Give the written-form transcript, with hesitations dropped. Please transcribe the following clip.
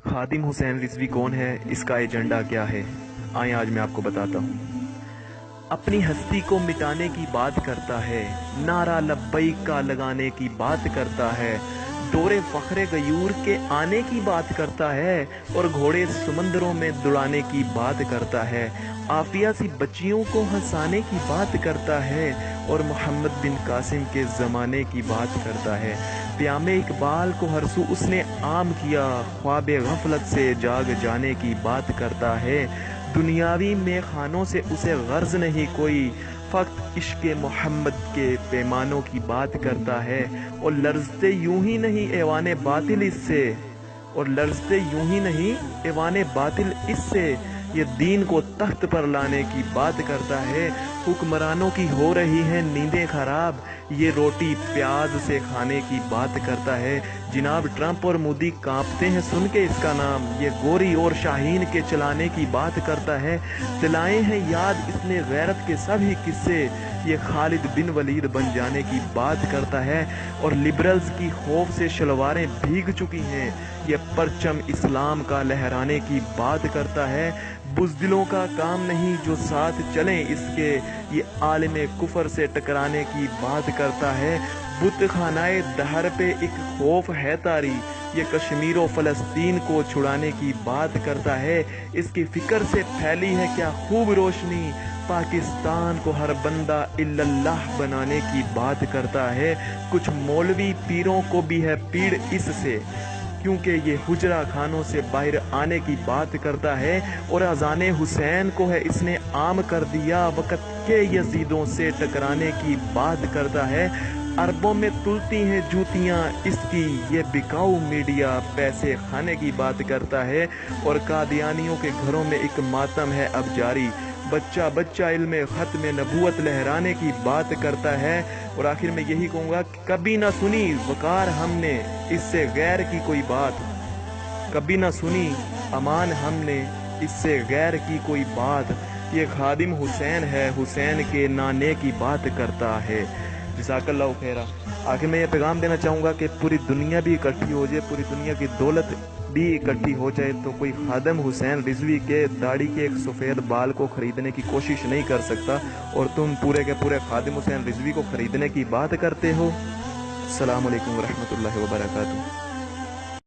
खादिम हुसैन रिजवी कौन है, इसका एजेंडा क्या है, आए आज मैं आपको बताता हूँ। अपनी हस्ती को मिटाने की बात करता है, नारा लब्बैक का लगाने की बात करता है, दौरे फखरे गयूर के आने की बात करता है और घोड़े समंदरों में दुड़ाने की बात करता है, आफिया सी बच्चियों को हंसाने की बात करता है और मोहम्मद बिन कासिम के ज़माने की बात करता है। प्यामे इकबाल को हर सू उसने आम किया, ख्वाबे गफलत से जाग जाने की बात करता है। दुनियावी में खानों से उसे गर्ज नहीं कोई, फक्त इश्क मोहम्मद के पैमानों की बात करता है और लर्जते यूं ही नहीं ऐवाने बातिल इससे, और लर्जते यूं ही नहीं ऐवाने बातिल इससे, ये दीन को तख्त पर लाने की बात करता है। हुक्मरानों की हो रही हैं नींदें खराब, ये रोटी प्याज से खाने की बात करता है। जनाब ट्रंप और मोदी कांपते हैं सुन के इसका नाम, ये गोरी और शाहीन के चलाने की बात करता है। दिलाए हैं याद इसने गैरत के सभी किस्से, ये खालिद बिन वलीद बन जाने की बात करता है और लिबरल्स की खौफ से शलवारें भीग चुकी हैं, ये परचम इस्लाम का लहराने की बात करता है। बुज़दिलों का काम नहीं जो साथ चलें इसके, ये आलिम कुफर से टकराने की बात करता है। बुत खानाए दहर पे एक खौफ है तारी, ये कश्मीर और फ़लस्तीन को छुड़ाने की बात करता है। इसकी फिक्र से फैली है क्या खूब रोशनी, पाकिस्तान को हर बंदा इल्लल्लाह बनाने की बात करता है। कुछ मौलवी पीरों को भी है पीड़ इससे, क्योंकि ये हुजरा खानों से बाहर आने की बात करता है और अज़ाने हुसैन को है इसने आम कर दिया, वक़्त के यजीदों से टकराने की बात करता है। अरबों में तुलती हैं जूतियाँ इसकी, ये बिकाऊ मीडिया पैसे खाने की बात करता है और कादियानियों के घरों में एक मातम है अब जारी, बच्चा बच्चा इल्मे ख़त्म नबूवत लहराने की बात करता है। और आखिर में यही कहूँगा, कभी ना सुनी वकार हमने इससे गैर की कोई बात, कभी ना सुनी अमान हमने इससे गैर की कोई बात, ये खादिम हुसैन है, हुसैन के नाने की बात करता है। जज़ाकल्लाहु खैरा। आखिर मैं ये पैगाम देना चाहूँगा कि पूरी दुनिया भी इकट्ठी हो जाए, पूरी दुनिया की दौलत भी इकट्ठी हो जाए तो कोई खादिम हुसैन रिजवी के दाढ़ी के एक सफ़ेद बाल को ख़रीदने की कोशिश नहीं कर सकता, और तुम पूरे के पूरे खादिम हुसैन रिजवी को ख़रीदने की बात करते हो। अस्सलामु अलैकुम वरहमतुल्लाहि वबरकातुहू।